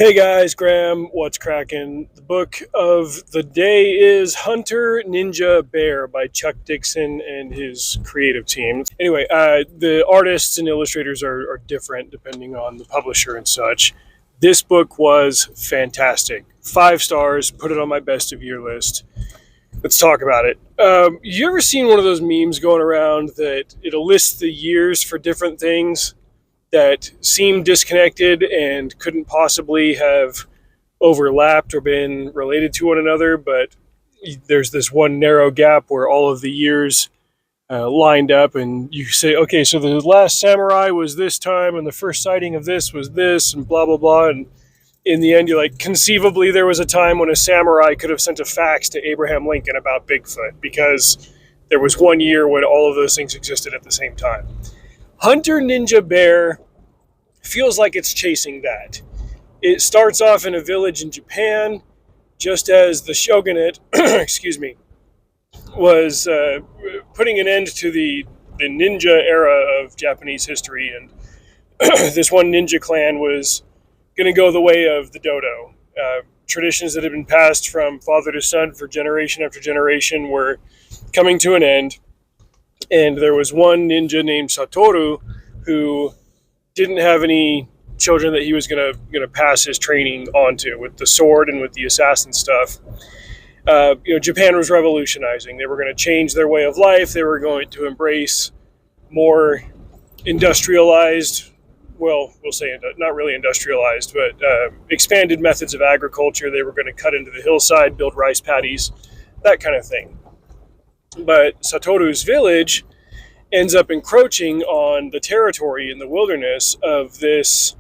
Hey guys, Graham, what's cracking? The book of the day is Hunter Ninja Bear by Chuck Dixon and his creative team. Anyway, the artists and illustrators are different depending on the publisher and such. This book was fantastic. 5 stars, put it on my best of year list. Let's talk about it. You ever seen one of those memes going around that it'll list the years for different things that seemed disconnected and couldn't possibly have overlapped or been related to one another, but there's this one narrow gap where all of the years lined up, and you say, okay, so the last samurai was this time, and the first sighting of this was this, and blah, blah, blah. And in the end, you're like, conceivably, there was a time when a samurai could have sent a fax to Abraham Lincoln about Bigfoot because there was one year when all of those things existed at the same time. Hunter Ninja Bear feels like it's chasing that. It starts off in a village in Japan, just as the shogunate, excuse me, was putting an end to the ninja era of Japanese history, and this one ninja clan was going to go the way of the dodo. Traditions that had been passed from father to son for generation after generation were coming to an end, and there was one ninja named Satoru who didn't have any children that he was gonna pass his training on to with the sword and with the assassin stuff. Japan was revolutionizing. They were going to change their way of life. They were going to embrace more industrialized, well, we'll say not really industrialized, but expanded methods of agriculture. They were going to cut into the hillside, build rice paddies, that kind of thing. But Satoru's village ends up encroaching on the territory in the wilderness of this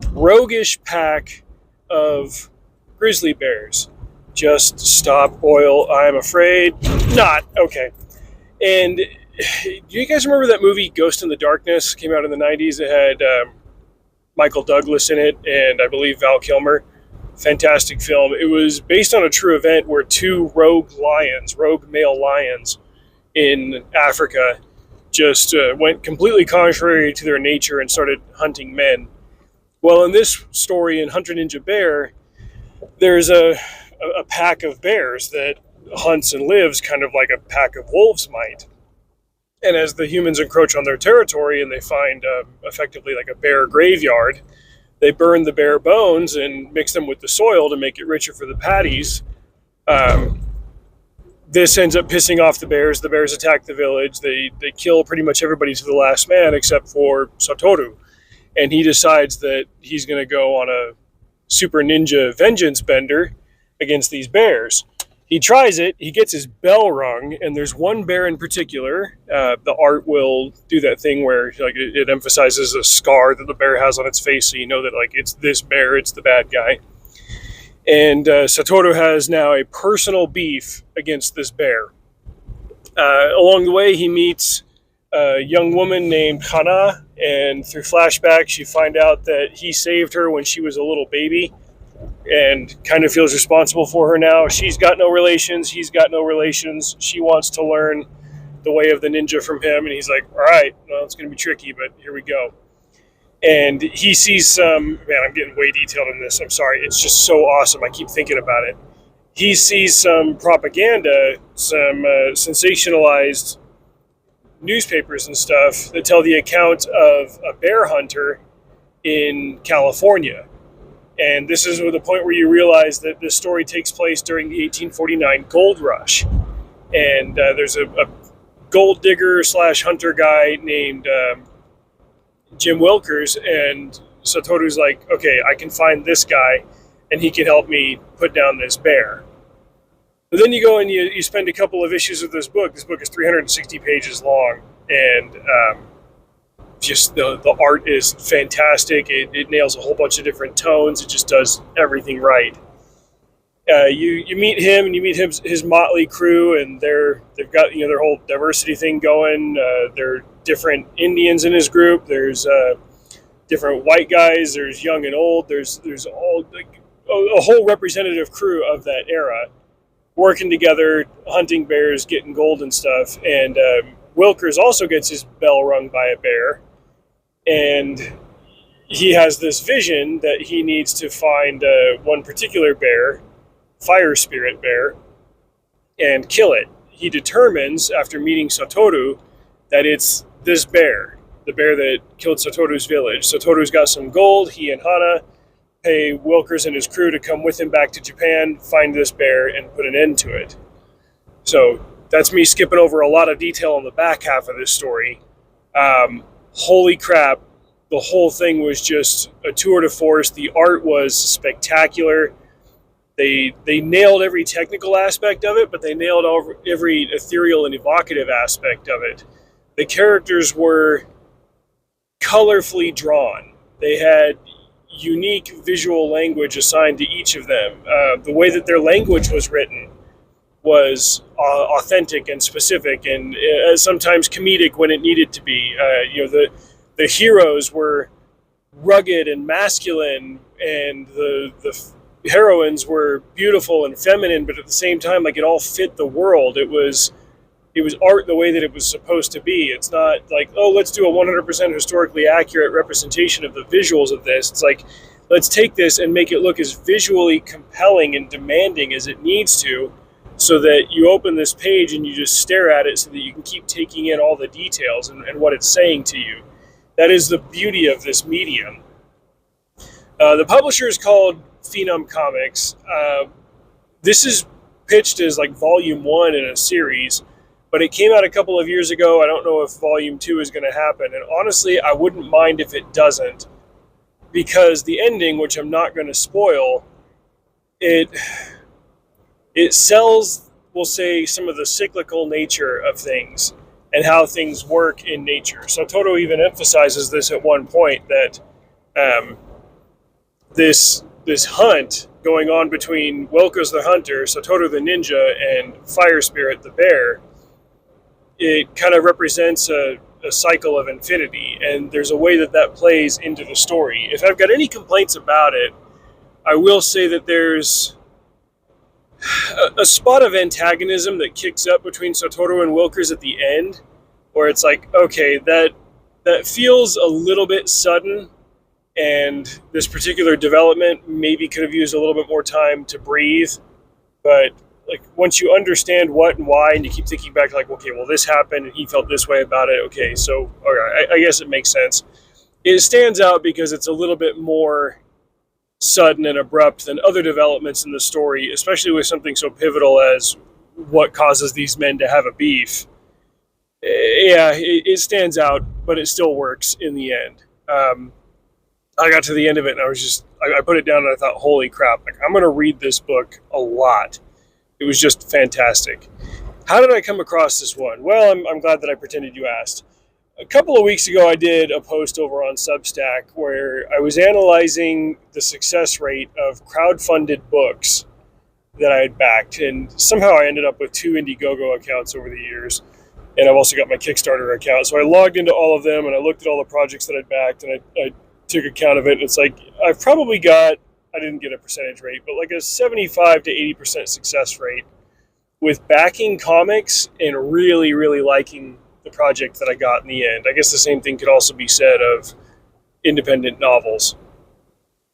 roguish pack of grizzly bears. Just stop, oil, I'm afraid not. Okay. And do you guys remember that movie Ghost in the Darkness? Came out in the 90s. It had Michael Douglas in it and I believe Val Kilmer. Fantastic film. It was based on a true event where two rogue male lions in Africa just went completely contrary to their nature and started hunting men. Well, in this story, in Hunter Ninja Bear, there's a pack of bears that hunts and lives kind of like a pack of wolves might. And as the humans encroach on their territory and they find effectively like a bear graveyard, they burn the bear bones and mix them with the soil to make it richer for the patties. This ends up pissing off the bears. The bears attack the village. They kill pretty much everybody to the last man except for Satoru. And he decides that he's going to go on a super ninja vengeance bender against these bears. He tries it. He gets his bell rung, and there's one bear in particular. The art will do that thing where like it emphasizes a scar that the bear has on its face, so you know that like it's this bear, it's the bad guy. And Satoru has now a personal beef against this bear. Along the way, he meets a young woman named Hana, and through flashbacks, you find out that he saved her when she was a little baby and kind of feels responsible for her now. She's got no relations. He's got no relations. She wants to learn the way of the ninja from him, and he's like, all right, well, it's going to be tricky, but here we go. And he sees some, man, I'm getting way detailed in this. I'm sorry. It's just so awesome. I keep thinking about it. He sees some propaganda, some sensationalized newspapers and stuff that tell the account of a bear hunter in California. And this is the point where you realize that this story takes place during the 1849 gold rush. And there's a gold digger slash hunter guy named Jim Wilkers, and Satoru's like, okay, I can find this guy and he can help me put down this bear. But then you go and you spend a couple of issues of this book. This book is 360 pages long, and just the art is fantastic. It nails a whole bunch of different tones. It just does everything right. You meet him, and you meet his motley crew, and they've got their whole diversity thing going. There are different Indians in his group. There's different white guys. There's young and old. There's all like a whole representative crew of that era working together, hunting bears, getting gold and stuff. And Wilkers also gets his bell rung by a bear. And he has this vision that he needs to find one particular bear, fire spirit bear, and kill it. He determines after meeting Satoru that it's this bear, the bear that killed Satoru's village. Satoru's got some gold. He and Hana pay Wilkers and his crew to come with him back to Japan, find this bear, and put an end to it. So that's me skipping over a lot of detail on the back half of this story. Holy crap, the whole thing was just a tour de force. The art was spectacular. They nailed every technical aspect of it, but they nailed every ethereal and evocative aspect of it. The characters were colorfully drawn. They had unique visual language assigned to each of them. The way that their language was written was authentic and specific, and sometimes comedic when it needed to be. The heroes were rugged and masculine, and the heroines were beautiful and feminine, but at the same time, like, it all fit the world. It was art the way that it was supposed to be. It's not like, oh, let's do a 100% historically accurate representation of the visuals of this. It's like, let's take this and make it look as visually compelling and demanding as it needs to, so that you open this page and you just stare at it so that you can keep taking in all the details and what it's saying to you. That is the beauty of this medium. The publisher is called Phenom Comics. This is pitched as like volume 1 in a series, but it came out a couple of years ago. I don't know if volume 2 is going to happen. And honestly, I wouldn't mind if it doesn't, because the ending, which I'm not going to spoil, it sells, we'll say, some of the cyclical nature of things and how things work in nature. Satoru even emphasizes this at one point, that this hunt going on between Wilkers the hunter, Satoru the ninja, and Fire Spirit the bear, it kind of represents a cycle of infinity, and there's a way that plays into the story. If I've got any complaints about it, I will say that there's a spot of antagonism that kicks up between Satoru and Wilkers at the end, where it's like, okay, that feels a little bit sudden, and this particular development maybe could have used a little bit more time to breathe. But like, once you understand what and why, and you keep thinking back, like, okay, well, this happened and he felt this way about it. Okay, so I guess it makes sense. It stands out because it's a little bit more sudden and abrupt than other developments in the story, especially with something so pivotal as what causes these men to have a beef. Yeah, it stands out, but it still works in the end. I got to the end of it and I put it down and I thought, holy crap, like, I'm going to read this book a lot. It was just fantastic. How did I come across this one? Well, I'm glad that I pretended you asked. A couple of weeks ago, I did a post over on Substack where I was analyzing the success rate of crowdfunded books that I had backed. And somehow I ended up with 2 Indiegogo accounts over the years. And I've also got my Kickstarter account. So I logged into all of them and I looked at all the projects that I'd backed, and I took account of it. And it's like, I've probably got, I didn't get a percentage rate, but like a 75 to 80% success rate with backing comics and really, really liking the project that I got in the end. I guess the same thing could also be said of independent novels.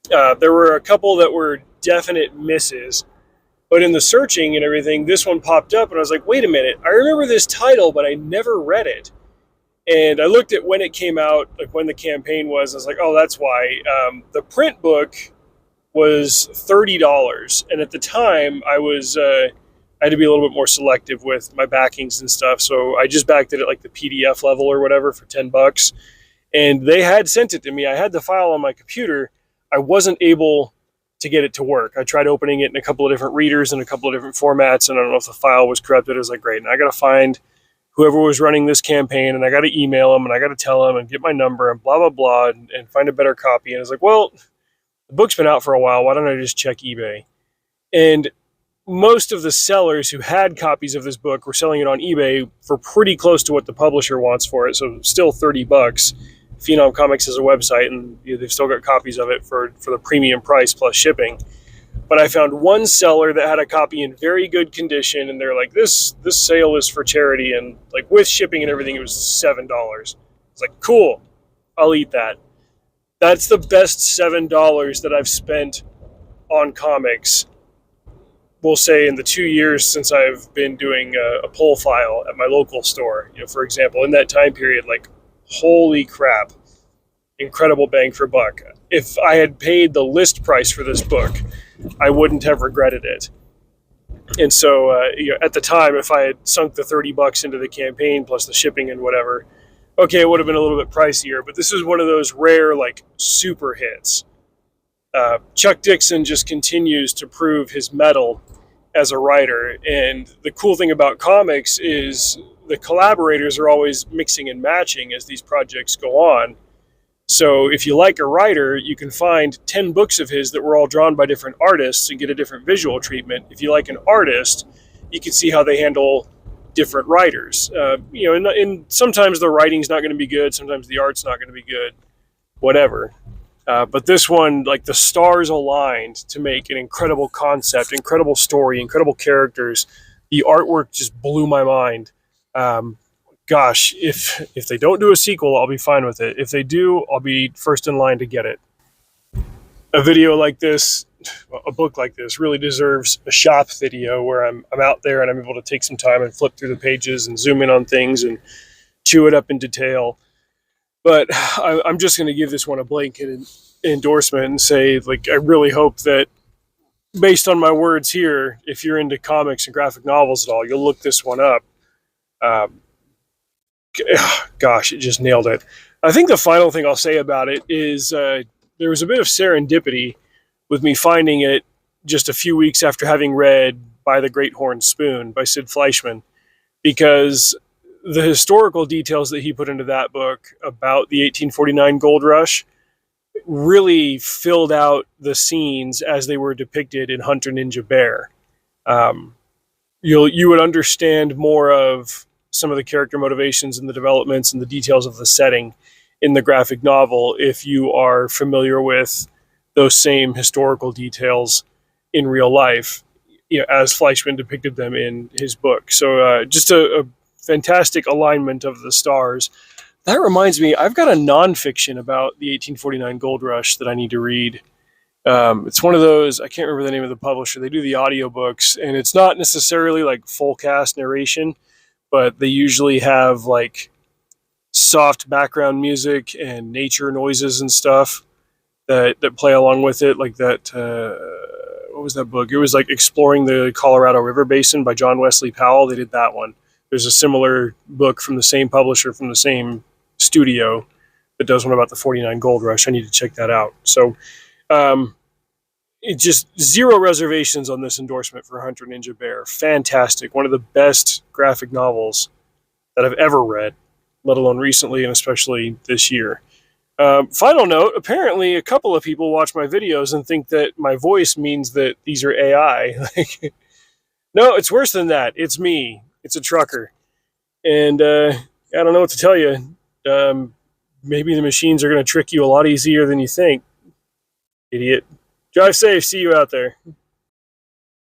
There were a couple that were definite misses, but in the searching and everything, this one popped up and I was like, wait a minute, I remember this title, but I never read it. And I looked at when it came out, like when the campaign was. I was like, oh, that's why. The print book was $30, and at the time I had to be a little bit more selective with my backings and stuff, so I just backed it at like the PDF level or whatever for $10, and they had sent it to me. I had the file on my computer. I wasn't able to get it to work. I tried opening it in a couple of different readers and a couple of different formats, and I don't know if the file was corrupted. I was like, great, and I got to find whoever was running this campaign, and I got to email them, and I got to tell them and get my number and blah, blah, blah, and find a better copy. And I was like, well, the book's been out for a while. Why don't I just check eBay? And most of the sellers who had copies of this book were selling it on eBay for pretty close to what the publisher wants for it. So still $30. Phenom Comics has a website, and they've still got copies of it for the premium price plus shipping. But I found one seller that had a copy in very good condition, and they're like, this sale is for charity, and like with shipping and everything, it was $7. It's like, cool, I'll eat that. That's the best $7 that I've spent on comics, we'll say, in the 2 years since I've been doing a pull file at my local store. For example, in that time period, like, holy crap, incredible bang for buck. If I had paid the list price for this book, I wouldn't have regretted it. And so, at the time, if I had sunk the $30 into the campaign plus the shipping and whatever, okay, it would have been a little bit pricier. But this is one of those rare, like, super hits. Chuck Dixon just continues to prove his mettle as a writer. And the cool thing about comics is the collaborators are always mixing and matching as these projects go on. So if you like a writer, you can find 10 books of his that were all drawn by different artists and get a different visual treatment. If you like an artist, you can see how they handle different writers. And sometimes the writing's not going to be good, sometimes the art's not going to be good, whatever. But this one, like, the stars aligned to make an incredible concept, incredible story, incredible characters. The artwork just blew my mind. Gosh, if they don't do a sequel, I'll be fine with it. If they do, I'll be first in line to get it. A video like this, a book like this, really deserves a shop video where I'm out there and I'm able to take some time and flip through the pages and zoom in on things and chew it up in detail. But I'm just going to give this one a blanket endorsement and say, like, I really hope that, based on my words here, if you're into comics and graphic novels at all, you'll look this one up. Gosh, it just nailed it. I think the final thing I'll say about it is there was a bit of serendipity with me finding it just a few weeks after having read By the Great Horn Spoon by Sid Fleischman, because the historical details that he put into that book about the 1849 gold rush really filled out the scenes as they were depicted in Hunter Ninja Bear. You would understand more of some of the character motivations and the developments and the details of the setting in the graphic novel if you are familiar with those same historical details in real life, as Fleischman depicted them in his book. So just a fantastic alignment of the stars. That reminds me, I've got a nonfiction about the 1849 gold rush that I need to read. It's one of those, I can't remember the name of the publisher. They do the audiobooks, and it's not necessarily like full cast narration, but they usually have like soft background music and nature noises and stuff that play along with it. Like that, what was that book? It was like Exploring the Colorado River Basin by John Wesley Powell. They did that one. There's a similar book from the same publisher, from the same studio, that does one about the 49 gold rush. I need to check that out. So it just zero reservations on this endorsement for Hunter Ninja Bear. Fantastic. One of the best graphic novels that I've ever read, let alone recently and especially this year. Final note, apparently a couple of people watch my videos and think that my voice means that these are AI. No, it's worse than that. It's me. It's a trucker. And I don't know what to tell you. Maybe the machines are going to trick you a lot easier than you think. Idiot. Drive safe. See you out there.